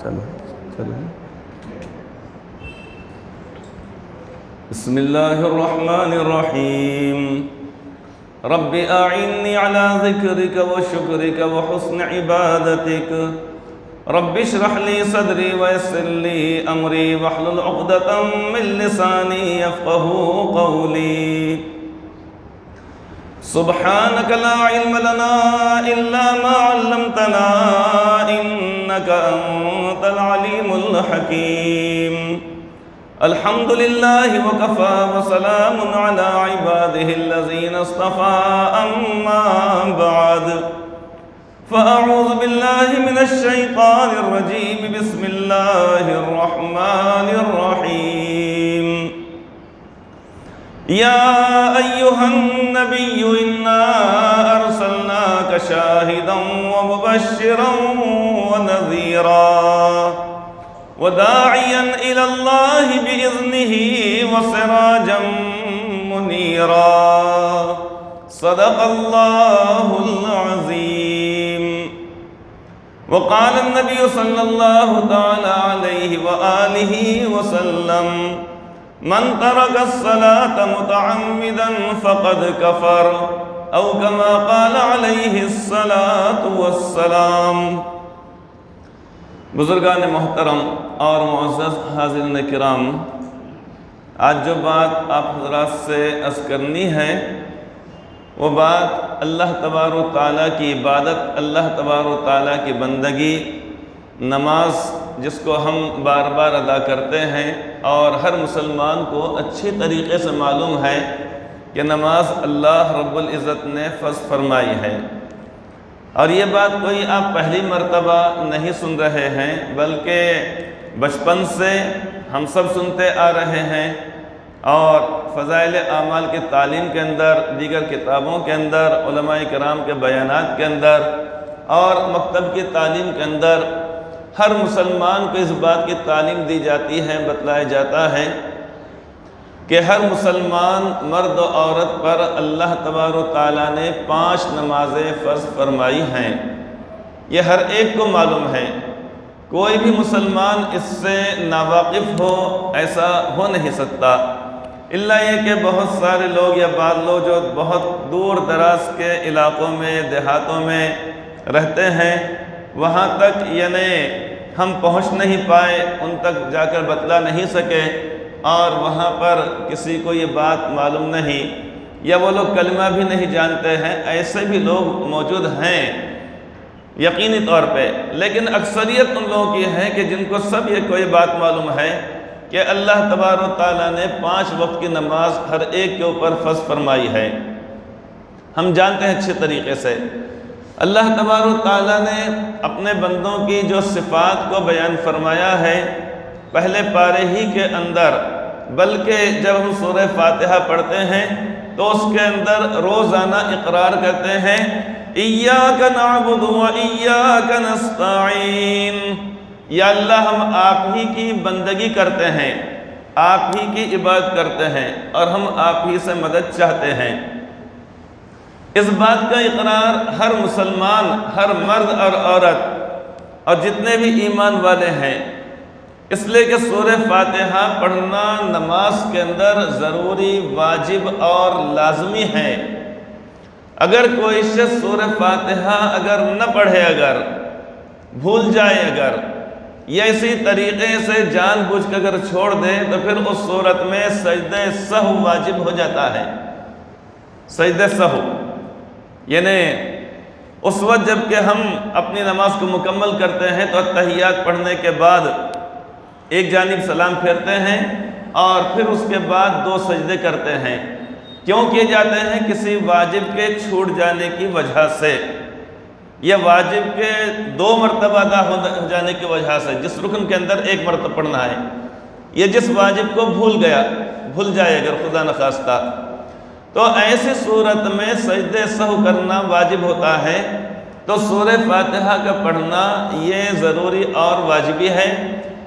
چلو بسم اللہ الرحمن الرحیم رب اعنی علی ذکرک وشکرک وحسن عبادتک رب اشرح لی صدری ویسر لی امری واحلل عقدۃ من لسانی یفقہوا قولی سبحانک لا علم لنا الا ما علمتنا انک انت العلیم الحکیم الحمد للہ وکفا وسلام علی عبادہ الذین اصطفى اما بعد فاعوذ باللہ من الشیطان الرجیم بسم اللہ الرحمن الرحیم یا ایہا النبی انا ارسلناک شاہدا ومبشرا ونذیرا وداعیا الی اللہ بإذنہ وسراجا منیرا صدق اللہ العظیم وقال النبی صلی اللہ تعالی علیہ وآلہ وسلم من ترک الصلاة متعمدا فقد کفر او کما قال علیہ الصلاة والسلام۔ بزرگان محترم اور معزز حاضرین کرام، آج جو بات آپ حضرات سے عرض کرنی ہے وہ بات اللہ تبارک و تعالیٰ کی عبادت، اللہ تبارک و تعالیٰ کی بندگی، نماز جس کو ہم بار بار ادا کرتے ہیں اور ہر مسلمان کو اچھی طریقے سے معلوم ہے کہ نماز اللہ رب العزت نے فرض فرمائی ہے، اور یہ بات کوئی آپ پہلی مرتبہ نہیں سن رہے ہیں بلکہ بچپن سے ہم سب سنتے آ رہے ہیں، اور فضائل اعمال کی تعلیم کے اندر، دیگر کتابوں کے اندر، علماء کرام کے بیانات کے اندر اور مکتب کی تعلیم کے اندر ہر مسلمان کو اس بات کی تعلیم دی جاتی ہے، بتلایا جاتا ہے کہ ہر مسلمان مرد و عورت پر اللہ تبارک و تعالیٰ نے 5 نمازیں فرض فرمائی ہیں۔ یہ ہر ایک کو معلوم ہے، کوئی بھی مسلمان اس سے ناواقف ہو ایسا ہو نہیں سکتا، الا یہ کہ بہت سارے لوگ یا بعض لوگ جو بہت دور دراز کے علاقوں میں، دیہاتوں میں رہتے ہیں، وہاں تک یعنی ہم پہنچ نہیں پائے، ان تک جا کر بتلا نہیں سکے، اور وہاں پر کسی کو یہ بات معلوم نہیں، یا وہ لوگ کلمہ بھی نہیں جانتے ہیں، ایسے بھی لوگ موجود ہیں یقینی طور پہ، لیکن اکثریت ان لوگوں کی ہے کہ جن کو سب یہ کوئی بات معلوم ہے کہ اللہ تبارک و تعالیٰ نے 5 وقت کی نماز ہر ایک کے اوپر فرض فرمائی ہے۔ ہم جانتے ہیں اچھے طریقے سے اللہ تبارک و تعالیٰ نے اپنے بندوں کی جو صفات کو بیان فرمایا ہے پہلے پارے ہی کے اندر، بلکہ جب ہم سورہ فاتحہ پڑھتے ہیں تو اس کے اندر روزانہ اقرار کرتے ہیں ایاک نعبد و ایاک نستعین، یا اللہ ہم آپ ہی کی بندگی کرتے ہیں، آپ ہی کی عبادت کرتے ہیں، اور ہم آپ ہی سے مدد چاہتے ہیں۔ اس بات کا اقرار ہر مسلمان، ہر مرد اور عورت اور جتنے بھی ایمان والے ہیں، اس لیے کہ سورہ فاتحہ پڑھنا نماز کے اندر ضروری، واجب اور لازمی ہے۔ اگر کوئی شخص سورہ فاتحہ اگر نہ پڑھے، اگر بھول جائے، اگر یا اسی طریقے سے جان بوجھ کر اگر چھوڑ دے تو پھر اس صورت میں سجدہ سہو واجب ہو جاتا ہے۔ سجدہ سہو یعنی اس وقت جب کہ ہم اپنی نماز کو مکمل کرتے ہیں تو تحیات پڑھنے کے بعد ایک جانب سلام پھیرتے ہیں اور پھر اس کے بعد 2 سجدے کرتے ہیں۔ کیوں کیے جاتے ہیں؟ کسی واجب کے چھوٹ جانے کی وجہ سے، یا واجب کے 2 مرتبہ ادا ہو جانے کی وجہ سے، جس رکن کے اندر 1 مرتبہ پڑھنا ہے، یہ جس واجب کو بھول جائے اگر خدا نخواستہ، تو ایسی صورت میں سجدہ سہو کرنا واجب ہوتا ہے۔ تو سورہ فاتحہ کا پڑھنا یہ ضروری اور واجبی ہے۔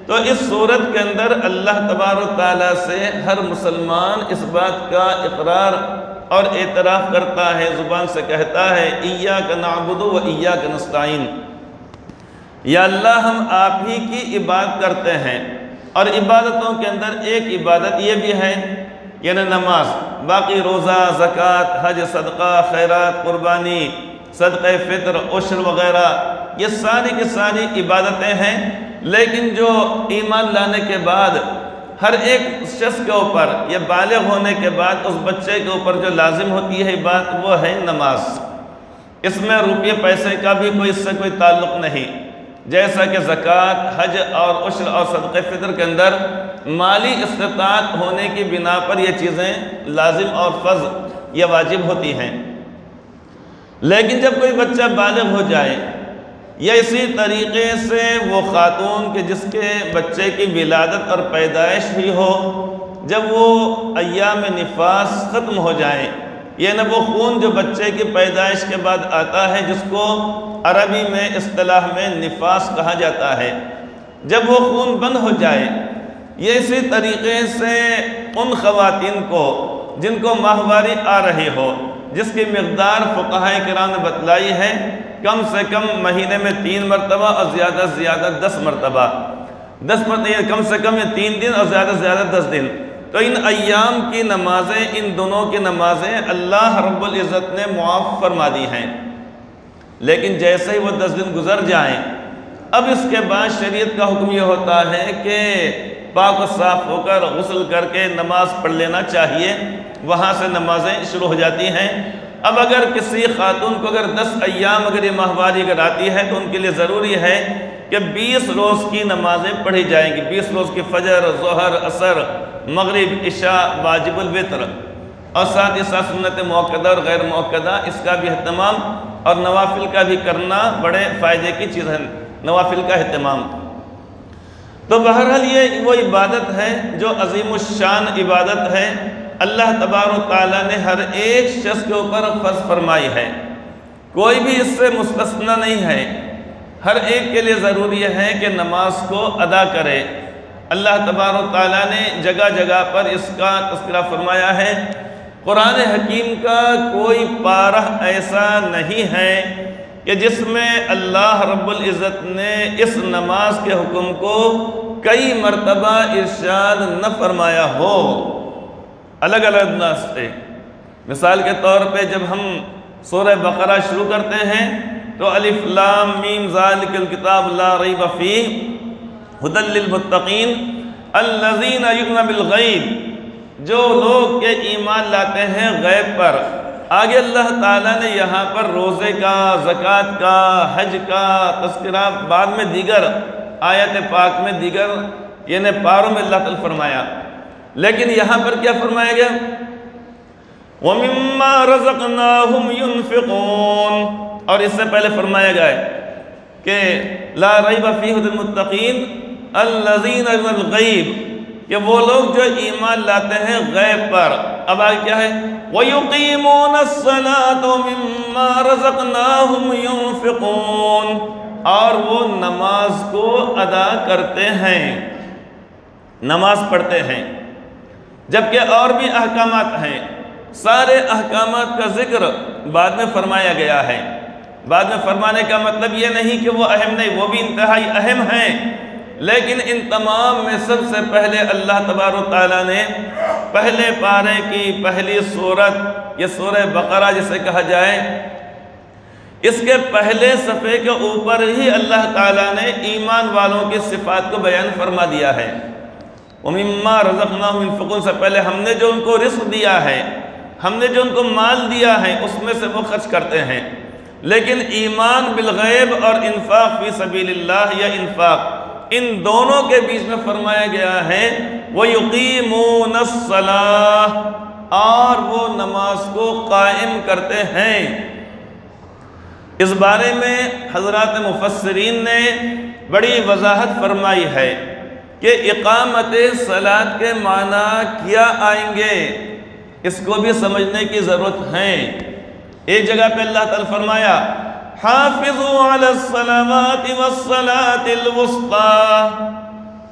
تو اس صورت کے اندر اللہ تبارک و تعالیٰ سے ہر مسلمان اس بات کا اقرار اور اعتراف کرتا ہے، زبان سے کہتا ہے ایاک نعبد و ایاک نستعین، یا اللہ ہم آپ ہی کی عبادت کرتے ہیں، اور عبادتوں کے اندر ایک عبادت یہ بھی ہے یعنی نماز، باقی روزہ، زکوٰۃ، حج، صدقہ، خیرات، قربانی، صدقہ فطر، عشر وغیرہ یہ ساری کی ساری عبادتیں ہیں، لیکن جو ایمان لانے کے بعد ہر ایک شخص کے اوپر یا بالغ ہونے کے بعد اس بچے کے اوپر جو لازم ہوتی ہے عبادت وہ ہے نماز۔ اس میں روپے پیسے کا بھی کوئی اس سے کوئی تعلق نہیں، جیسا کہ زکوٰۃ، حج اور عشر اور صدقہ فطر کے اندر مالی استطاعت ہونے کی بنا پر یہ چیزیں لازم اور فرض یا واجب ہوتی ہیں۔ لیکن جب کوئی بچہ بالغ ہو جائے یا اسی طریقے سے وہ خاتون کے جس کے بچے کی ولادت اور پیدائش ہوئی ہو، جب وہ ایام نفاس ختم ہو جائیں، یعنی وہ خون جو بچے کی پیدائش کے بعد آتا ہے جس کو عربی میں اصطلاح میں نفاس کہا جاتا ہے، جب وہ خون بند ہو جائے، یہ اسی طریقے سے ان خواتین کو جن کو ماہواری آ رہی ہو، جس کی مقدار فقہاء کرام نے بتلائی ہے کم سے کم مہینے میں 3 مرتبہ اور زیادہ سے زیادہ 10 مرتبہ، 10 مرتبہ کم سے کم یہ 3 دن اور زیادہ سے زیادہ 10 دن، تو ان ایام کی نمازیں، ان دنوں کی نمازیں اللہ رب العزت نے معاف فرما دی ہیں۔ لیکن جیسے ہی وہ 10 دن گزر جائیں، اب اس کے بعد شریعت کا حکم یہ ہوتا ہے کہ پاک و صاف ہو کر غسل کر کے نماز پڑھ لینا چاہیے، وہاں سے نمازیں شروع ہو جاتی ہیں۔ اب اگر کسی خاتون کو اگر 10 ایام اگر یہ ماہواری اگر آتی ہے تو ان کے لیے ضروری ہے کہ 20 روز کی نمازیں پڑھی جائیں گی، 20 روز کی فجر، ظہر، عصر، مغرب، عشاء، واجب الوتر، اور ساتھ ہی ساتھ سنت موقدہ اور غیر موقدہ اس کا بھی اہتمام، اور نوافل کا بھی کرنا بڑے فائدے کی چیز ہے، نوافل کا اہتمام۔ تو بہرحال یہ وہ عبادت ہے جو عظیم الشان عبادت ہے، اللہ تبارک و تعالیٰ نے ہر ایک شخص کے اوپر فرض فرمائی ہے، کوئی بھی اس سے مستثنی نہیں ہے، ہر ایک کے لیے ضروری ہے کہ نماز کو ادا کرے۔ اللہ تبارک و تعالیٰ نے جگہ جگہ پر اس کا تذکرہ فرمایا ہے، قرآن حکیم کا کوئی پارہ ایسا نہیں ہے کہ جس میں اللہ رب العزت نے اس نماز کے حکم کو کئی مرتبہ ارشاد نہ فرمایا ہو، الگ الگ انداز سے۔ مثال کے طور پہ جب ہم سورہ بقرہ شروع کرتے ہیں تو الف لام میم ذالک الکتاب لا ریب فیہ ھدی للمتقین الذین یؤمنون بالغیب، جو لوگ کے ایمان لاتے ہیں غیب پر۔ آگے اللہ تعالیٰ نے یہاں پر روزے کا، زکوٰۃ کا، حج کا تذکرہ بعد میں دیگر آیت پاک میں دیگر یعنی پاروں میں اللہ تعالیٰ فرمایا، لیکن یہاں پر کیا فرمایا گیا؟ وَمِمَّا رَزَقْنَاهُمْ يُنْفِقُونَ، اور اس سے پہلے فرمایا گیا ہے کہ لا ریب فیہ ھدی للمتقین الذین یؤمنون بالغیب، کہ وہ لوگ جو ایمان لاتے ہیں غیب پر۔ اب آگے کیا ہے؟ وَيُقِيمُونَ الصَّلَاةَ وَمِمَّا رَزَقْنَاهُمْ يُنْفِقُونَ، اور وہ نماز کو ادا کرتے ہیں، نماز پڑھتے ہیں۔ جبکہ اور بھی احکامات ہیں، سارے احکامات کا ذکر بعد میں فرمایا گیا ہے۔ بعد میں فرمانے کا مطلب یہ نہیں کہ وہ اہم نہیں، وہ بھی انتہائی اہم ہیں، لیکن ان تمام میں سب سے پہلے اللہ تبارک و تعالیٰ نے پہلے پارے کی پہلی سورت، یہ سورہ بقرہ جسے کہا جائے، اس کے پہلے صفحے کے اوپر ہی اللہ تعالیٰ نے ایمان والوں کی صفات کو بیان فرما دیا ہے۔ وَمِمَّا رَزَقْنَاهُمْ يُنْفِقُونَ سے پہلے ہم نے جو ان کو رزق دیا ہے، ہم نے جو ان کو مال دیا ہے، اس میں سے وہ خرچ کرتے ہیں۔ لیکن ایمان بالغیب اور انفاق فی سبیل اللہ یا انفاق، ان دونوں کے بیچ میں فرمایا گیا ہے وَيُقِيمُونَ الصَّلَاةَ، اور وہ نماز کو قائم کرتے ہیں۔ اس بارے میں حضرات مفسرین نے بڑی وضاحت فرمائی ہے کہ اقامت صلاۃ کے معنی کیا آئیں گے، اس کو بھی سمجھنے کی ضرورت ہے۔ ایک جگہ پہ اللہ تعالیٰ فرمایا حافظوا علی الصلوات والصلاة الوسطی،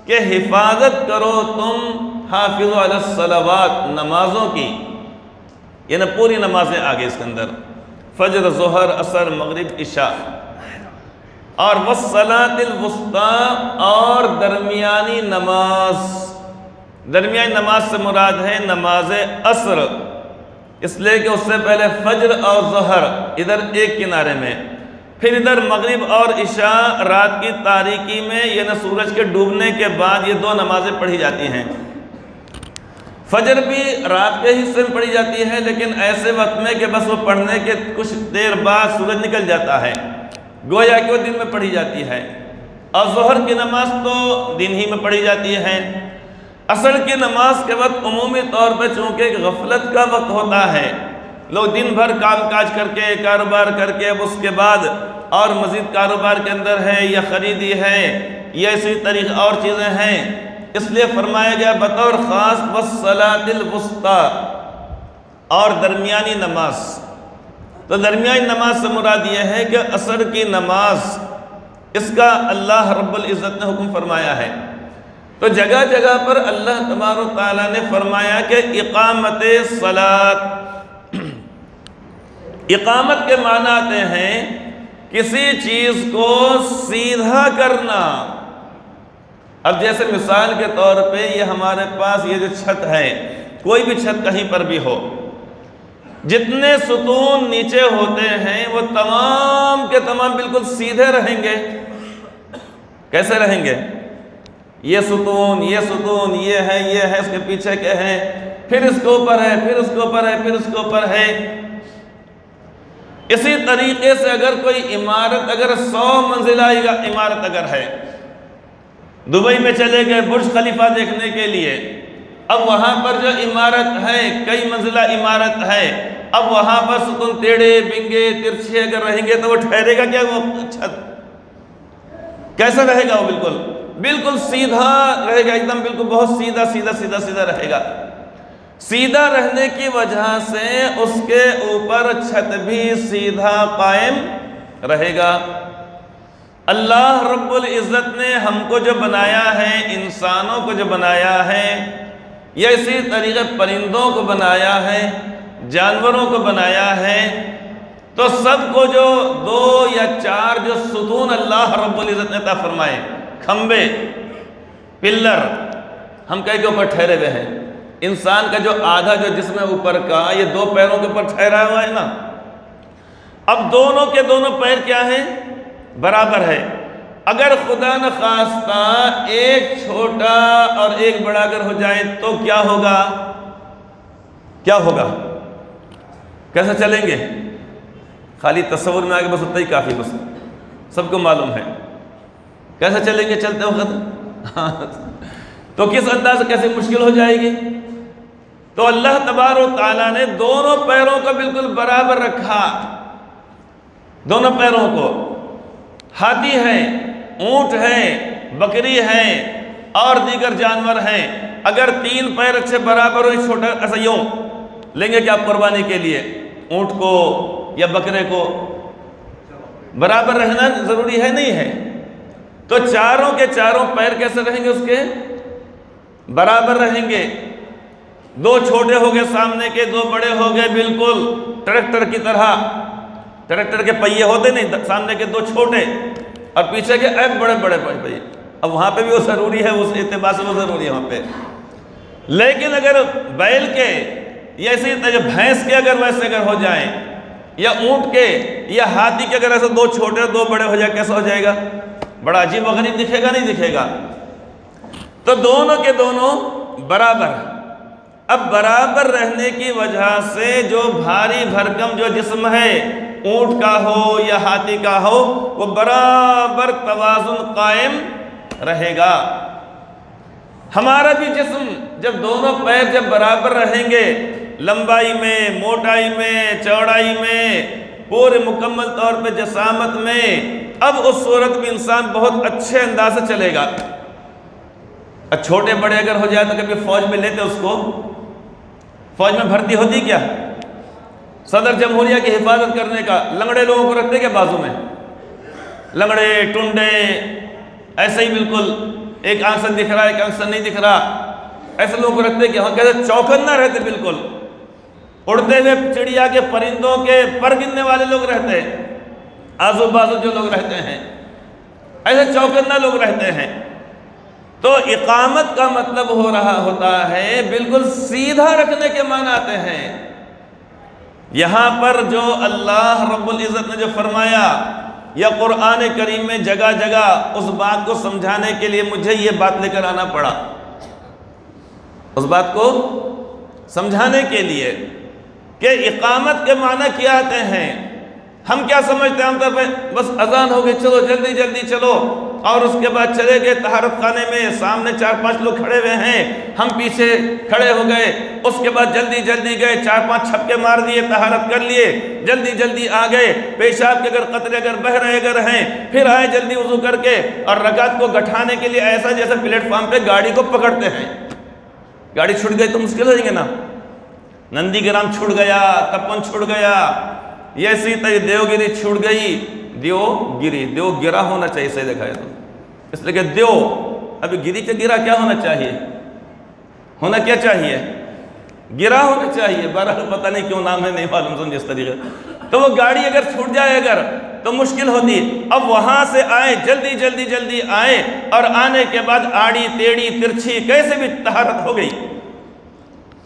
کہ حفاظت کرو تم حافظوا علی الصلوات، نمازوں کی، یعنی پوری نمازیں آگے اس کے اندر، فجر، ظہر، عصر، مغرب، عشاء۔ اور والصلاۃ الوسطی، اور درمیانی نماز۔ درمیانی نماز سے مراد ہے نماز عصر، اس لیے کہ اس سے پہلے فجر اور ظہر ادھر ایک کنارے میں، پھر ادھر مغرب اور عشاء رات کی تاریکی میں، یعنی سورج کے ڈوبنے کے بعد یہ دو نمازیں پڑھی جاتی ہیں۔ فجر بھی رات کے حصے میں پڑھی جاتی ہے، لیکن ایسے وقت میں کہ بس وہ پڑھنے کے کچھ دیر بعد سورج نکل جاتا ہے، گویا کہ وہ دن میں پڑھی جاتی ہے۔ اور ظہر کی نماز تو دن ہی میں پڑھی جاتی ہے۔ عصر کی نماز کے وقت عمومی طور پہ چونکہ غفلت کا وقت ہوتا ہے، لوگ دن بھر کام کاج کر کے، کاروبار کر کے، اب اس کے بعد اور مزید کاروبار کے اندر ہے یا خریدی ہے یا اسی طریقے اور چیزیں ہیں، اس لیے فرمایا گیا بطور خاص والصلاۃ الوسطی، اور درمیانی نماز۔ تو درمیانی نماز سے مراد یہ ہے کہ عصر کی نماز، اس کا اللہ رب العزت نے حکم فرمایا ہے۔ تو جگہ جگہ پر اللہ تبارک و تعالیٰ نے فرمایا کہ اقامت صلاۃ، اقامت کے معنی آتے ہیں کسی چیز کو سیدھا کرنا۔ اب جیسے مثال کے طور پہ یہ ہمارے پاس یہ جو چھت ہے، کوئی بھی چھت کہیں پر بھی ہو، جتنے ستون نیچے ہوتے ہیں وہ تمام کے تمام بالکل سیدھے رہیں گے۔ کیسے رہیں گے؟ یہ ستون، یہ ستون، یہ ہے، اس کے پیچھے کیا ہے، پھر اس کے اوپر ہے، پھر اس کے اوپر ہے، پھر اس کے اوپر ہے۔ اسی طریقے سے اگر کوئی عمارت، اگر 100 منزلہ عمارت اگر ہے، دبئی میں چلے گئے برج خلیفہ دیکھنے کے لیے، اب وہاں پر جو عمارت ہے، کئی منزلہ عمارت ہے، اب وہاں پر ستون ٹیڑھے بنگے ترچھے اگر رہیں گے تو وہ ٹھہرے گا کیا؟ وہ چھت کیسا رہے گا؟ وہ بالکل سیدھا رہے گا، ایک دم بالکل بہت سیدھا سیدھا سیدھا سیدھا رہے گا۔ سیدھا رہنے کی وجہ سے اس کے اوپر چھت بھی سیدھا قائم رہے گا۔ اللہ رب العزت نے ہم کو جو بنایا ہے، انسانوں کو جو بنایا ہے، یا اسی طریقے پرندوں کو بنایا ہے، جانوروں کو بنایا ہے، تو سب کو جو 2 یا 4 جو ستون اللہ رب العزت نے عطا فرمائے، کھمبے، پلر، ہم کہیں کے اوپر ٹھہرے ہوئے ہیں۔ انسان کا جو آدھا جو جسم ہے اوپر کا، یہ 2 پیروں کے اوپر ٹھہرا ہوا ہے نا۔ اب دونوں کے دونوں پیر کیا ہیں؟ برابر ہے۔ اگر خدا نخواستہ ایک چھوٹا اور ایک بڑا اگر ہو جائے تو کیا ہوگا؟ کیا ہوگا؟ کیسے چلیں گے؟ خالی تصور میں آگے بس اتنا ہی کافی، بس سب کو معلوم ہے کیسے چلیں گے چلتے وقت۔ تو کس انداز سے کیسے مشکل ہو جائے گی؟ تو اللہ تبارک و تعالیٰ نے دونوں پیروں کو بالکل برابر رکھا، دونوں پیروں کو۔ ہاتھی ہے، اونٹ ہے، بکری ہے اور دیگر جانور ہیں، اگر 3 پیر اچھے برابر ہو، چھوٹا ایسا یوں لیں گے کہ آپ قربانی کے لیے اونٹ کو یا بکرے کو، برابر رہنا ضروری ہے نہیں ہے؟ تو چاروں کے چاروں پیر کیسے رہیں گے؟ اس کے برابر رہیں گے۔ 2 چھوٹے ہو گئے سامنے کے، 2 بڑے ہو گئے، بالکل ٹریکٹر کی طرح۔ ٹریکٹر کے پہیے ہوتے نہیں، سامنے کے 2 چھوٹے اور پیچھے کے ایک بڑے بڑے پہیے۔ اب وہاں پہ بھی وہ ضروری ہے، اس اعتبار سے وہ ضروری ہے وہاں پہ۔ لیکن اگر بیل کے یا اسی طرح بھینس کے اگر ویسے اگر ہو جائیں، یا اونٹ کے یا ہاتھی کے اگر ایسے 2 چھوٹے 2 بڑے ہو جائے، کیسا ہو جائے گا؟ بڑا عجیب و غریب دکھے گا، نہیں دکھے گا؟ تو دونوں کے دونوں برابر۔ اب برابر رہنے کی وجہ سے جو بھاری بھرکم جو جسم ہے، اونٹ کا ہو یا ہاتھی کا ہو، وہ برابر توازن قائم رہے گا۔ ہمارا بھی جسم جب دونوں پیر جب برابر رہیں گے، لمبائی میں، موٹائی میں، چوڑائی میں، پورے مکمل طور پہ جسامت میں، اب اس صورت میں انسان بہت اچھے انداز سے چلے گا۔ چھوٹے بڑے اگر ہو جائے تو کبھی فوج میں لیتے اس کو، فوج میں بھرتی ہوتی کیا؟ صدر جمہوریہ کی حفاظت کرنے کا، لنگڑے لوگوں کو رکھتے کیا بازو میں؟ لنگڑے ٹنڈے ایسے ہی بالکل، ایک آنکھ سے دکھ رہا ہے ایک آنکھ سے نہیں دکھ رہا، ایسے لوگوں کو رکھتے کیا؟ کہتے چوکن نہ رہتے، بالکل اڑتے ہوئے چڑیا کے پرندوں کے پر گننے والے لوگ رہتے ہیں، آزو بازو جو لوگ رہتے ہیں، ایسے چوکنا لوگ رہتے ہیں۔ تو اقامت کا مطلب ہوتا ہے بالکل سیدھا رکھنے کے معنی آتے ہیں۔ یہاں پر جو اللہ رب العزت نے جو فرمایا، یا قرآن کریم میں جگہ جگہ اس بات کو سمجھانے کے لیے مجھے یہ بات لے کر آنا پڑا، اس بات کو سمجھانے کے لیے کہ اقامت کے معنی کیا آتے ہیں۔ ہم کیا سمجھتے ہیں؟ ہم تو بس اذان ہو گئی، چلو جلدی جلدی چلو، اور اس کے بعد چلے گئے طہارت خانے میں، سامنے 4-5 لوگ کھڑے ہوئے ہیں، ہم پیچھے کھڑے ہو گئے، اس کے بعد جلدی جلدی گئے، 4-5 چھپکے مار دیے، طہارت کر لیے، جلدی جلدی آ گئے، پیشاب کے اگر قطرے اگر بہ رہے اگر ہیں، پھر آئے جلدی وضو کر کے، اور رکعت کو گٹھانے کے لیے ایسا جیسے پلیٹ فارم پہ گاڑی کو پکڑتے ہیں۔ گاڑی چھوٹ گئی تو مشکل ہو جائیں گے نا، نندی گرام چھوٹ گیا، تپن چھوٹ گیا، یہ اسی طرح دیوگری چھوٹ گئی، دیو گرا ہونا چاہیے، صحیح دیکھا ہے تو، اس لیے کہ دیو، ابھی گری کے گرا کیا ہونا چاہیے؟ ہونا کیا چاہیے؟ گرا ہونا چاہیے، بہرحال پتہ نہیں کیوں نام ہے، نہیں معلوم سمجھے اس طریقے۔ تو وہ گاڑی اگر چھوٹ جائے اگر تو مشکل ہوتی۔ اب وہاں سے آئے، جلدی جلدی جلدی آئے، اور آنے کے بعد آڑی تیڑی ترچھی کیسے بھی طہارت ہو گئی،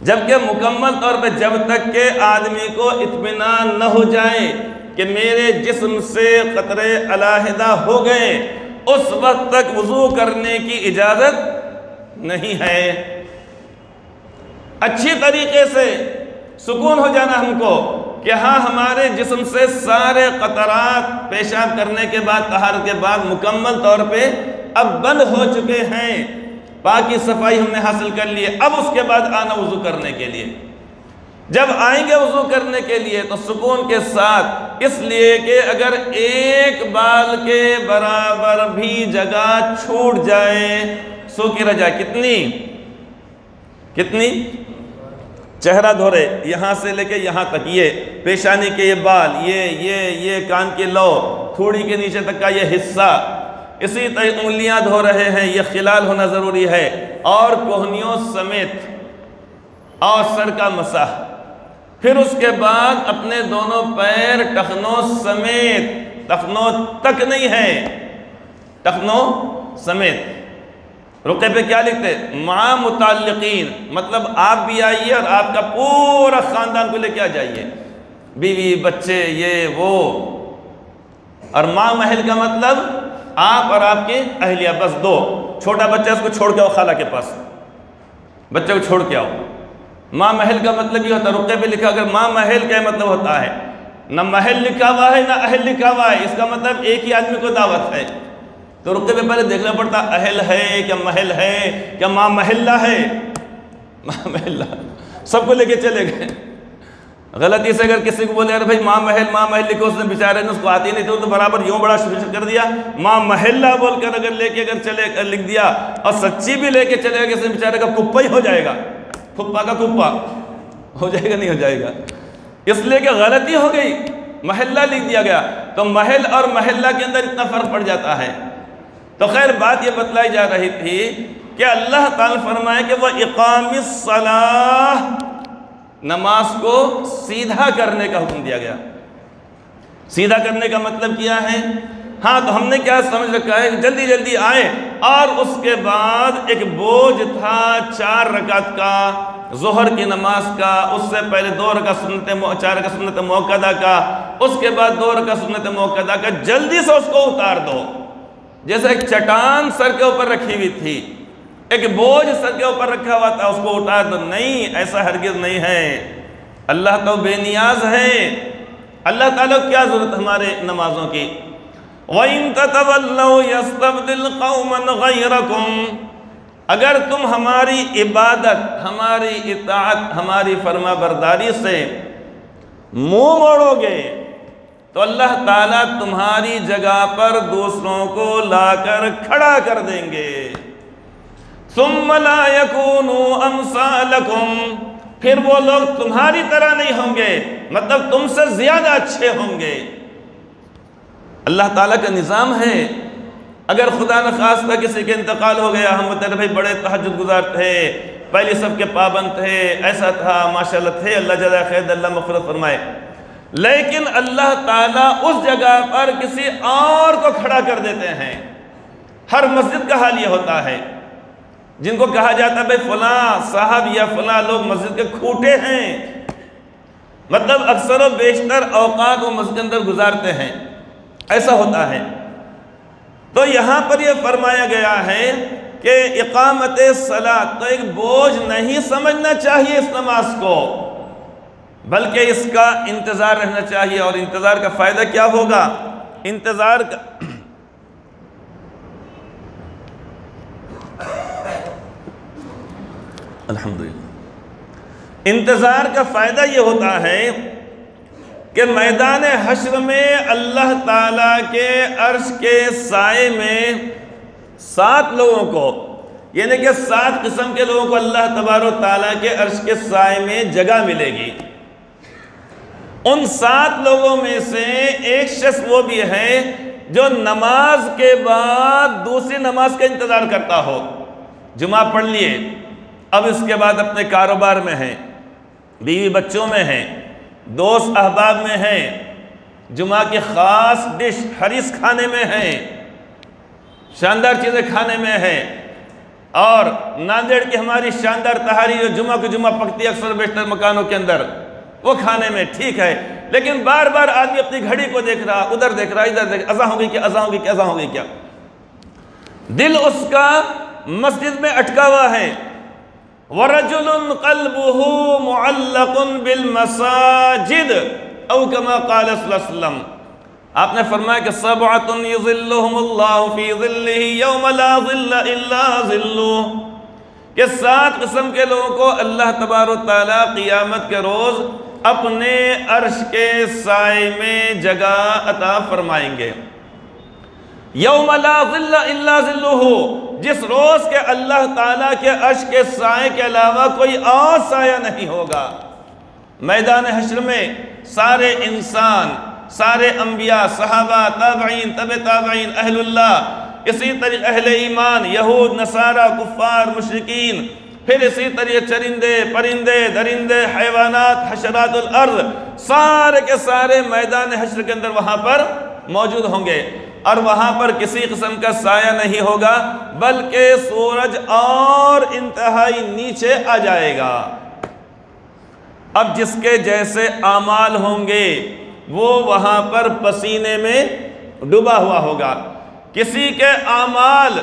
جبکہ مکمل طور پہ جب تک کہ آدمی کو اطمینان نہ ہو جائے کہ میرے جسم سے قطرے علیحدہ ہو گئے، اس وقت تک وضو کرنے کی اجازت نہیں ہے۔ اچھی طریقے سے سکون ہو جانا ہم کو کہ ہاں ہمارے جسم سے سارے قطرات پیشاب کرنے کے بعد، طہارت کے بعد مکمل طور پہ اب بند ہو چکے ہیں، پاکی صفائی ہم نے حاصل کر لیے، اب اس کے بعد آنا وضو کرنے کے لیے۔ جب آئیں گے وضو کرنے کے لیے تو سکون کے ساتھ، اس لیے کہ اگر ایک بال کے برابر بھی جگہ چھوٹ جائے، سوکھی رہ جائے، کتنی چہرہ دھورے، یہاں سے لے کے یہاں تک، یہ پیشانی کے یہ بال، یہ کان کی لو، تھوڑی کے نیچے تک کا یہ حصہ، اسی طرح انگلیاں دھو رہے ہیں، یہ خلال ہونا ضروری ہے، اور کوہنیوں سمیت، اور سر کا مسح، پھر اس کے بعد اپنے دونوں پیر ٹخنوں سمیت، ٹخنوں تک نہیں ہے، ٹخنوں سمیت۔ رقعے پہ کیا لکھتے؟ مع متعلقین، مطلب آپ بھی آئیے اور آپ کا پورا خاندان کو لے کے آ جائیے، بیوی بچے یہ وہ، اور مع محل کا مطلب آپ اور آپ کی اہلیہ، بس دو، چھوٹا بچہ اس کو چھوڑ کے آؤ خالہ کے پاس، بچے کو چھوڑ کے آؤ۔ ماں محل کا مطلب یہ ہوتا ہے، رقعے پہ لکھا اگر ماں محل کا مطلب ہوتا ہے، نہ محل لکھا ہوا ہے نہ اہل لکھا ہوا ہے، اس کا مطلب ایک ہی آدمی کو دعوت ہے، تو رقعے پہ پہلے دیکھنا پڑتا اہل ہے کیا محل ہے کیا ماں محلہ ہے، ماں محلہ، سب کو لے کے چلے گئے۔ غلطی سے اگر کسی کو بولے بھائی ماں محل لکھو، اس نے بیچارے نے اس کو آتی نہیں تھی تو برابر یوں بڑا شروع کر دیا، ماں محلہ بول کر اگر لے کے اگر چلے لکھ دیا، اور سچی بھی لے کے چلے گا، کسی بیچارے کا کپا ہی ہو جائے گا، کھپا کا کپا ہو جائے گا، نہیں ہو جائے گا، اس لیے کہ غلطی ہو گئی، محلہ لکھ دیا گیا۔ تو محل اور محلہ کے اندر اتنا فرق پڑ جاتا ہے۔ تو خیر بات یہ بتلائی جا رہی تھی کہ اللہ تعالیٰ فرمائے کہ وہ اقام الصلاۃ، نماز کو سیدھا کرنے کا حکم دیا گیا۔ سیدھا کرنے کا مطلب کیا ہے؟ ہاں تو ہم نے کیا سمجھ رکھا ہے، جلدی جلدی آئے، اور اس کے بعد ایک بوجھ تھا 4 رکعت کا ظہر کی نماز کا، اس سے پہلے 2 رکعت 4 رکعت سنت موقدہ کا، اس کے بعد 2 رکعت سنت موقدہ کا، جلدی سے اس کو اتار دو، جیسے ایک چٹان سر کے اوپر رکھی ہوئی تھی، ایک بوجھ سر کے اوپر رکھا ہوا تھا، اس کو اتار دو، نہیں، ایسا ہرگز نہیں ہے۔ اللہ تو بے نیاز ہے، اللہ تعالیٰ کیا ضرورت ہمارے نمازوں کی؟ وَإِن تَتَوَلَّوْا يَسْتَبْدِلْ قَوْمًا غَيْرَكُمْ، اگر تم ہماری عبادت، ہماری اطاعت، ہماری فرما برداری سے منہ موڑو گے تو اللہ تعالیٰ تمہاری جگہ پر دوسروں کو لا کر کھڑا کر دیں گے۔ ثُمَّ لَا يَكُونُوا أَمْثَالَكُمْ، پھر وہ لوگ تمہاری طرح نہیں ہوں گے، مطلب تم سے زیادہ اچھے ہوں گے۔ اللہ تعالیٰ کا نظام ہے، اگر خدا نخواستہ کسی کے انتقال ہو گیا، ہم بتائیں بھائی بڑے تہجد گزار تھے، پہلی صف کے پابند تھے، ایسا تھا، ماشاءاللہ تھے، اللہ جزائے خیر، اللہ مغفرت فرمائے، لیکن اللہ تعالیٰ اس جگہ پر کسی اور کو کھڑا کر دیتے ہیں، ہر مسجد کا حال یہ ہوتا ہے، جن کو کہا جاتا ہے بھئی فلاں صاحب یا فلاں لوگ مسجد کے کھوٹے ہیں، مطلب اکثر و بیشتر اوقات وہ مسجد کے اندر گزارتے ہیں، ایسا ہوتا ہے۔ تو یہاں پر یہ فرمایا گیا ہے کہ اقامت صلاۃ تو ایک بوجھ نہیں سمجھنا چاہیے اس نماز کو، بلکہ اس کا انتظار رہنا چاہیے۔ اور انتظار کا فائدہ کیا ہوگا؟ انتظار کا الحمدللہ انتظار کا فائدہ یہ ہوتا ہے کہ میدان حشر میں اللہ تعالیٰ کے عرش کے سائے میں 7 لوگوں کو، یعنی کہ 7 قسم کے لوگوں کو اللہ تبارک و تعالیٰ کے عرش کے سائے میں جگہ ملے گی۔ ان 7 لوگوں میں سے ایک شخص وہ بھی ہے جو نماز کے بعد دوسری نماز کا انتظار کرتا ہو۔ جمعہ پڑھ لیے، اب اس کے بعد اپنے کاروبار میں ہیں، بیوی بچوں میں ہیں، دوست احباب میں ہیں، جمعہ کی خاص ڈش حریص کھانے میں ہیں، شاندار چیزیں کھانے میں ہیں، اور ناندیڑ کی ہماری شاندار تہاری جو جمعہ کو جمعہ پکتی ہے اکثر بیشتر مکانوں کے اندر، وہ کھانے میں ٹھیک ہے، لیکن بار بار آدمی اپنی گھڑی کو دیکھ رہا، ادھر دیکھ رہا، ادھر دیکھ رہا، اذان ہوگی کیا، اذان ہوگی کیا، اذان ہوگی کیا، دل اس کا مسجد میں اٹکا ہوا ہے۔ وَرَجُلٌ قَلْبُهُ مُعَلَّقٌ بِالْمَسَاجِدِ او کما قال صلی اللہ علیہ وسلم، آپ نے فرمایا کہ سبعۃ یظلھم اللہ فی ظلہ یوم لا ظل الا ظلہ، کہ 7 قسم کے لوگوں کو اللہ تبارک و تعالیٰ قیامت کے روز اپنے عرش کے سائے میں جگہ عطا فرمائیں گے۔ یوم لا ظل الا ظلہ، جس روز کے اللہ تعالیٰ کے عرش کے سائے کے علاوہ کوئی اور سایہ نہیں ہوگا۔ میدان حشر میں سارے انسان، سارے انبیاء، صحابہ، تابعین، تبع تابعین، اہل اللہ، اسی طریقے اہل ایمان، یہود، نصارہ، کفار، مشرکین، پھر اسی طریقے چرندے، پرندے، درندے، حیوانات، حشرات الارض، سارے کے سارے میدان حشر کے اندر وہاں پر موجود ہوں گے، اور وہاں پر کسی قسم کا سایہ نہیں ہوگا، بلکہ سورج اور انتہائی نیچے آ جائے گا۔ اب جس کے جیسے اعمال ہوں گے وہ وہاں پر پسینے میں ڈوبا ہوا ہوگا۔ کسی کے اعمال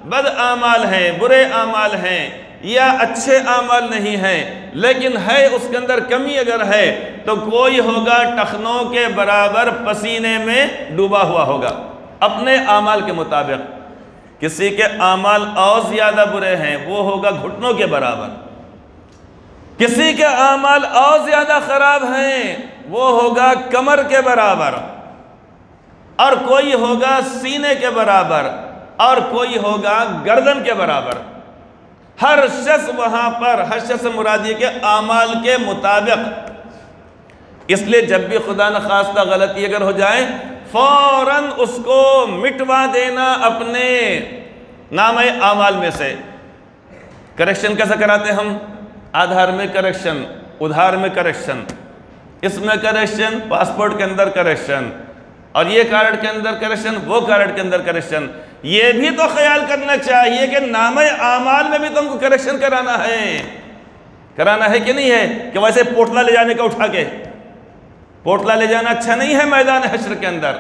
بد اعمال ہیں، برے اعمال ہیں، یا اچھے اعمال نہیں ہیں، لیکن ہے اس کے اندر کمی اگر ہے تو کوئی ہوگا ٹخنوں کے برابر پسینے میں ڈوبا ہوا ہوگا اپنے اعمال کے مطابق۔ کسی کے اعمال اور زیادہ برے ہیں، وہ ہوگا گھٹنوں کے برابر۔ کسی کے اعمال اور زیادہ خراب ہیں، وہ ہوگا کمر کے برابر، اور کوئی ہوگا سینے کے برابر، اور کوئی ہوگا گردن کے برابر۔ ہر شخص وہاں پر، ہر شخص مرادی کے اعمال کے مطابق۔ اس لیے جب بھی خدا نخواستہ غلطی اگر ہو جائے، فوراً اس کو مٹوا دینا اپنے نامہ اعمال میں سے۔ کریکشن کیسا کراتے ہم؟ آدھار میں کریکشن، ادھار میں کریکشن، اس میں کریکشن، پاسپورٹ کے اندر کریکشن، اور یہ کارڈ کے اندر کریکشن، وہ کارڈ کے اندر کریکشن۔ یہ بھی تو خیال کرنا چاہیے کہ نامہ اعمال میں بھی تم کو کریکشن کرانا ہے کہ نہیں ہے؟ کہ ویسے پوٹلا لے جانے کا اٹھا کے، پوٹلا لے جانا اچھا نہیں ہے میدان حشر کے اندر۔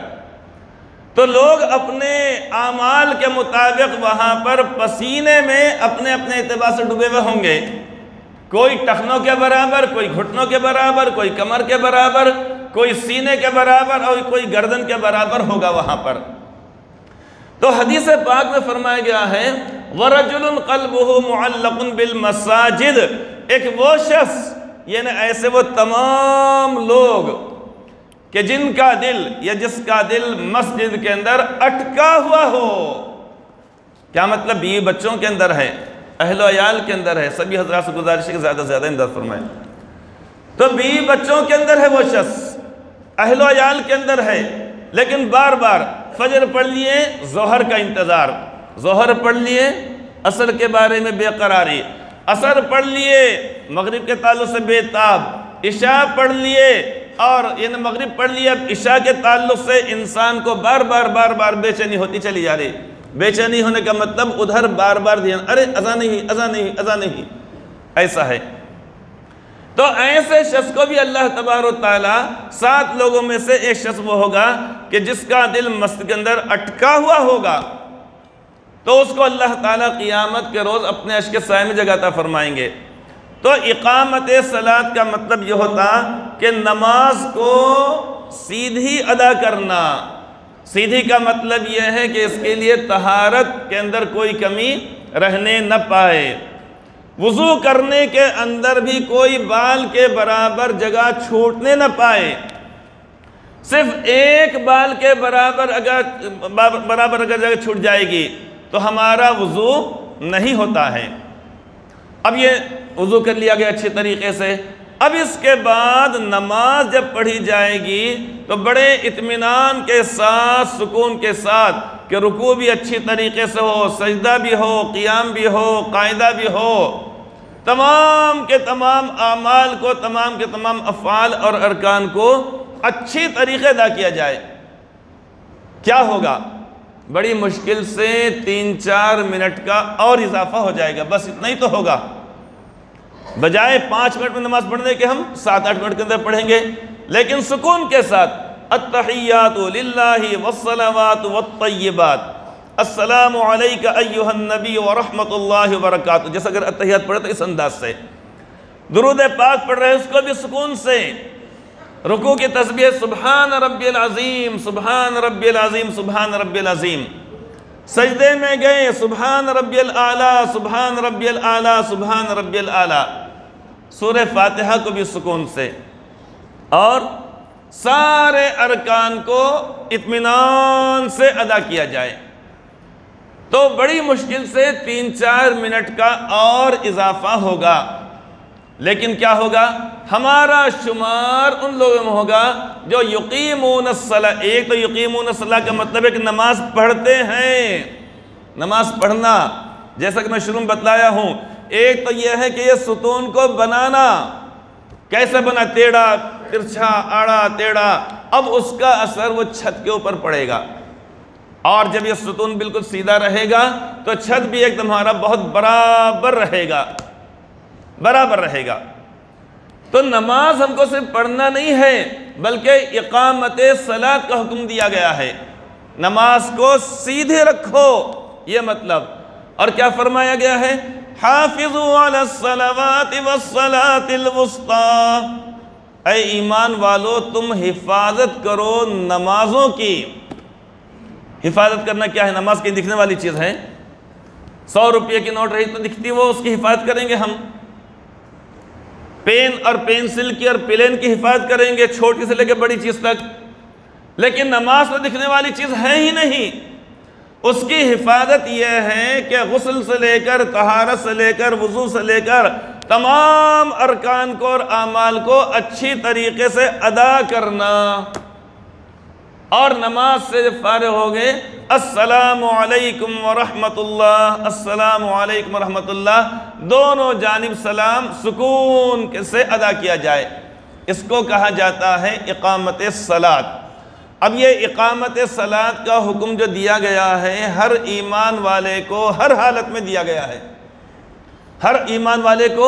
تو لوگ اپنے اعمال کے مطابق وہاں پر پسینے میں اپنے اپنے اعتبار سے ڈوبے ہوئے ہوں گے، کوئی ٹخنوں کے برابر، کوئی گھٹنوں کے برابر، کوئی کمر کے برابر، کوئی سینے کے برابر، اور کوئی گردن کے برابر ہوگا وہاں پر۔ تو حدیث پاک میں فرمایا گیا ہے وَرَجُلٌ قَلْبُهُ مُعَلَّقٌ بِالْمَسَاجِدِ، ایک وہ شخص، یعنی ایسے وہ تمام لوگ کہ جن کا دل یا جس کا دل مسجد کے اندر اٹکا ہوا ہو۔ کیا مطلب؟ بیوی بچوں کے اندر ہے، اہل و عیال کے اندر ہے۔ سبھی حضرات سے گزارش ہے کہ زیادہ سے زیادہ امداد فرمائیں۔ تو بیوی بچوں کے اندر ہے وہ شخص، اہل و عیال کے اندر ہے، لیکن بار بار فجر پڑھ لیے، ظہر کا انتظار، ظہر پڑھ لیے، عصر کے بارے میں بے قراری، عصر پڑھ لیے، مغرب کے تعلق سے بے تاب، عشاء پڑھ لیے، اور یعنی مغرب پڑھ لیے، اب عشاء کے تعلق سے انسان کو بار بار بے چینی ہوتی چلی جا رہی، بے چینی ہونے کا مطلب ادھر بار بار دھیان، ارے اذان نہیں، اذان نہیں، اذان نہیں، ایسا ہے۔ تو ایسے شخص کو بھی اللہ تبارک و تعالیٰ 7 لوگوں میں سے ایک شخص وہ ہوگا کہ جس کا دل مسجد کے اندر اٹکا ہوا ہوگا، تو اس کو اللہ تعالیٰ قیامت کے روز اپنے عرش کے سائے میں جگہ عطا فرمائیں گے۔ تو اقامت صلاۃ کا مطلب یہ ہوتا کہ نماز کو سیدھی ادا کرنا۔ سیدھی کا مطلب یہ ہے کہ اس کے لیے طہارت کے اندر کوئی کمی رہنے نہ پائے، وضو کرنے کے اندر بھی کوئی بال کے برابر جگہ چھوٹنے نہ پائے، صرف ایک بال کے برابر اگر جگہ چھوٹ جائے گی تو ہمارا وضو نہیں ہوتا ہے۔ اب یہ وضو کر لیا گیا اچھے طریقے سے، اب اس کے بعد نماز جب پڑھی جائے گی تو بڑے اطمینان کے ساتھ، سکون کے ساتھ، کہ رکوع بھی اچھی طریقے سے ہو، سجدہ بھی ہو، قیام بھی ہو، قاعدہ بھی ہو، تمام کے تمام اعمال کو، تمام کے تمام افعال اور ارکان کو اچھی طریقے ادا کیا جائے۔ کیا ہوگا؟ بڑی مشکل سے 3-4 منٹ کا اور اضافہ ہو جائے گا، بس اتنا ہی تو ہوگا۔ بجائے 5 منٹ میں نماز پڑھنے کے ہم 7-8 منٹ کے اندر پڑھیں گے، لیکن سکون کے ساتھ التحیات للہ والصلوات والطیبات، السلام علیکہ ایہا النبی ورحمت اللہ وبرکاتہ، جیسا اگر التحیات پڑھے تو اس انداز سے، درود پاک پڑھ رہے ہیں اس کو بھی سکون سے، رکوع کی تسبیح سبحان ربی العظیم، سبحان ربی العظیم، سبحان ربی العظیم، سجدے میں گئے سبحان ربی الاعلیٰ، سبحان ربی الاعلیٰ، سبحان ربی الاعلیٰ، سورہ فاتحہ کو بھی سکون سے، اور سارے ارکان کو اطمینان سے ادا کیا جائے۔ تو بڑی مشکل سے 3-4 منٹ کا اور اضافہ ہوگا، لیکن کیا ہوگا؟ ہمارا شمار ان لوگوں میں ہوگا جو یقیمون الصلاۃ۔ ایک تو یقیمون الصلاۃ کا مطلب ہے کہ نماز پڑھتے ہیں، نماز پڑھنا، جیسا کہ میں شروع میں بتلایا ہوں۔ ایک تو یہ ہے کہ یہ ستون کو بنانا، کیسے بنا؟ ٹیڑھا، ترچھا، آڑا، ٹیڑھا، اب اس کا اثر وہ چھت کے اوپر پڑے گا، اور جب یہ ستون بالکل سیدھا رہے گا تو چھت بھی ایک تمہارا بہت برابر رہے گا، برابر رہے گا۔ تو نماز ہم کو صرف پڑھنا نہیں ہے بلکہ اقامت صلاۃ کا حکم دیا گیا ہے، نماز کو سیدھے رکھو، یہ مطلب۔ اور کیا فرمایا گیا ہے؟ حافظوا علی الصلوات والصلاۃ الوسطیٰ، اے ایمان والو تم حفاظت کرو نمازوں کی۔ حفاظت کرنا کیا ہے؟ نماز کی دکھنے والی چیز ہے، 100 روپے کی نوٹ رہی تو دکھتی وہ، اس کی حفاظت کریں گے ہم۔ پین اور پینسل کی اور پلین کی حفاظت کریں گے، چھوٹی سے لے کے بڑی چیز تک، لیکن نماز تو دکھنے والی چیز ہے ہی نہیں۔ اس کی حفاظت یہ ہے کہ غسل سے لے کر، طہارت سے لے کر، وضو سے لے کر تمام ارکان کو اور اعمال کو اچھی طریقے سے ادا کرنا۔ اور نماز سے جب فارغ ہو گئے، السلام علیکم ورحمت اللہ، السلام علیکم ورحمت اللہ، دونوں جانب سلام سکون سے ادا کیا جائے، اس کو کہا جاتا ہے اقامت صلاۃ۔ اب یہ اقامت صلاۃ کا حکم جو دیا گیا ہے ہر ایمان والے کو ہر حالت میں دیا گیا ہے، ہر ایمان والے کو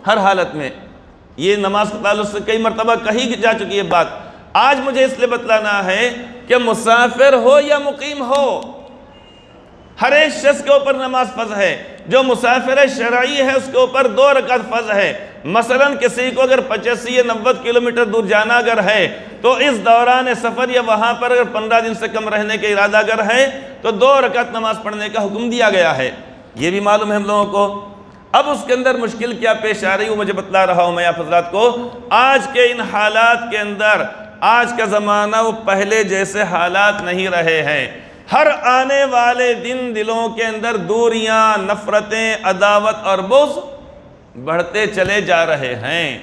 ہر حالت میں۔ یہ نماز کے تعلق سے کئی مرتبہ کہی جا چکی ہے بات، آج مجھے اس لیے بتلانا ہے کہ مسافر ہو یا مقیم ہو، ہر ایک شخص کے اوپر نماز فرض ہے۔ جو مسافر شرعی ہے اس کے اوپر 2 رکعت فرض ہے۔ مثلا کسی کو اگر 85 یا 90 کلومیٹر دور جانا اگر ہے تو اس دوران سفر یا وہاں پر اگر 15 دن سے کم رہنے کا ارادہ اگر ہے تو 2 رکعت نماز پڑھنے کا حکم دیا گیا ہے، یہ بھی معلوم ہے ہم لوگوں کو۔ اب اس کے اندر مشکل کیا پیش آ رہی ہے وہ مجھے بتلا رہا ہوں میں آپ حضرات کو۔ آج کے ان حالات کے اندر، آج کا زمانہ وہ پہلے جیسے حالات نہیں رہے ہیں۔ ہر آنے والے دن دلوں کے اندر دوریاں، نفرتیں، عداوت اور بغض بڑھتے چلے جا رہے ہیں۔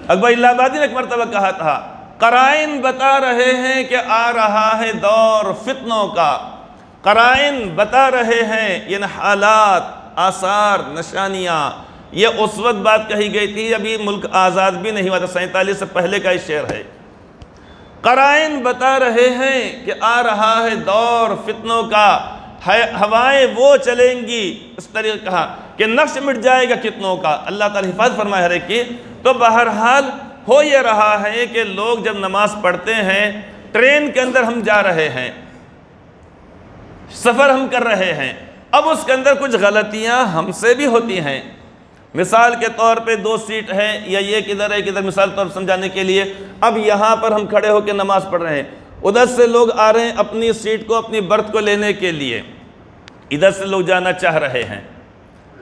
اکبر اللہ آبادی نے ایک مرتبہ کہا تھا، قرائن بتا رہے ہیں کہ آ رہا ہے دور فتنوں کا، قرائن بتا رہے ہیں، یہ حالات، آثار، نشانیاں۔ یہ اس وقت بات کہی گئی تھی ابھی ملک آزاد بھی نہیں ہوا تھا، 47 سے پہلے کا یہ شعر ہے۔ قرائن بتا رہے ہیں کہ آ رہا ہے دور فتنوں کا، ہوائیں وہ چلیں گی، اس طریقے کہا کہ نقش مٹ جائے گا فتنوں کا، اللہ تعالیٰ حفاظت فرمائے ہر ایک کی۔ تو بہرحال ہو یہ رہا ہے کہ لوگ جب نماز پڑھتے ہیں، ٹرین کے اندر ہم جا رہے ہیں، سفر ہم کر رہے ہیں، اب اس کے اندر کچھ غلطیاں ہم سے بھی ہوتی ہیں۔ مثال کے طور پہ 2 سیٹ ہے یا یہ کدھر ہے کدھر، مثال طور پر سمجھانے کے لیے، اب یہاں پر ہم کھڑے ہو کے نماز پڑھ رہے ہیں، ادھر سے لوگ آ رہے ہیں اپنی سیٹ کو، اپنی برتھ کو لینے کے لیے، ادھر سے لوگ جانا چاہ رہے ہیں۔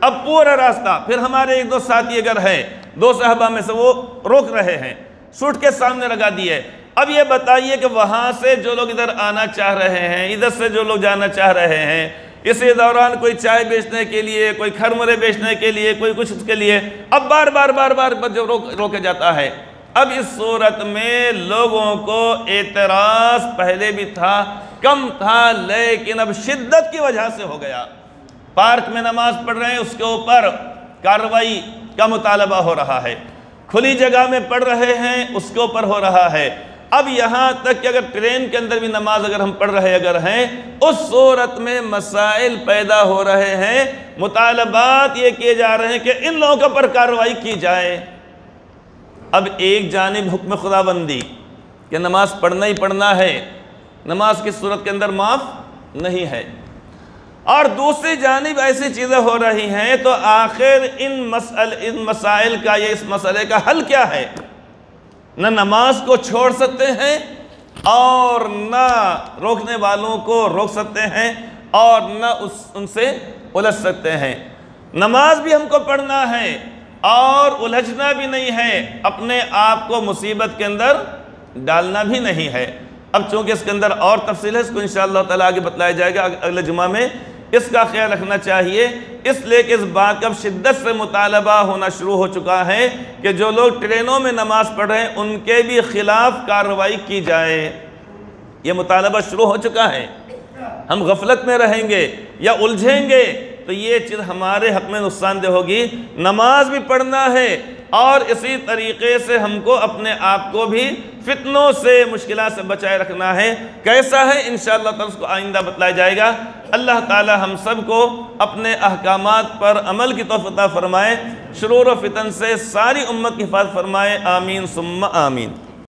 اب پورا راستہ پھر ہمارے 1-2 ساتھی اگر ہیں، 2 صحابہ میں سے، وہ روک رہے ہیں، سوٹ کے سامنے لگا دیے۔ اب یہ بتائیے کہ وہاں سے جو لوگ ادھر آنا چاہ رہے ہیں، ادھر سے جو لوگ جانا چاہ رہے ہیں، اسی دوران کوئی چائے بیچنے کے لیے، کوئی کھرمرے بیچنے کے لیے، کوئی کچھ اس کے لیے، اب بار بار جو روکے جاتا ہے۔ اب اس صورت میں لوگوں کو اعتراض پہلے بھی تھا، کم تھا، لیکن اب شدت کی وجہ سے ہو گیا۔ پارک میں نماز پڑھ رہے ہیں، اس کے اوپر کارروائی کا مطالبہ ہو رہا ہے، کھلی جگہ میں پڑھ رہے ہیں، اس کے اوپر ہو رہا ہے۔ اب یہاں تک کہ اگر ٹرین کے اندر بھی نماز اگر ہم پڑھ رہے اگر ہیں، اس صورت میں مسائل پیدا ہو رہے ہیں، مطالبات یہ کیے جا رہے ہیں کہ ان لوگوں پر کارروائی کی جائے۔ اب ایک جانب حکم خداوندی کہ نماز پڑھنا ہی پڑھنا ہے، نماز کی صورت کے اندر معاف نہیں ہے، اور دوسری جانب ایسی چیزیں ہو رہی ہیں، تو آخر ان مسائل کا، یہ اس مسئلے کا حل کیا ہے؟ نہ نماز کو چھوڑ سکتے ہیں اور نہ روکنے والوں کو روک سکتے ہیں اور نہ ان سے الجھ سکتے ہیں۔ نماز بھی ہم کو پڑھنا ہے اور الجھنا بھی نہیں ہے، اپنے آپ کو مصیبت کے اندر ڈالنا بھی نہیں ہے۔ اب چونکہ اس کے اندر اور تفصیل ہے، اس کو انشاءاللہ تعالیٰ آگے بتلایا جائے گا اگلے جمعہ میں، اس کا خیال رکھنا چاہیے، اس لیے کہ اس بات کا شدت سے مطالبہ ہونا شروع ہو چکا ہے کہ جو لوگ ٹرینوں میں نماز پڑھ رہے ہیں ان کے بھی خلاف کارروائی کی جائے۔ یہ مطالبہ شروع ہو چکا ہے۔ ہم غفلت میں رہیں گے یا الجھیں گے تو یہ چیز ہمارے حق میں نقصان دہ ہوگی۔ نماز بھی پڑھنا ہے اور اسی طریقے سے ہم کو اپنے آپ کو بھی فتنوں سے، مشکلات سے بچائے رکھنا ہے۔ کیسا ہے انشاءاللہ تعالیٰ اس کو آئندہ بتلایا جائے گا۔ اللہ تعالیٰ ہم سب کو اپنے احکامات پر عمل کی توفیق عطا فرمائے، شرور و فتن سے ساری امت کی حفاظت فرمائے، آمین ثم آمین۔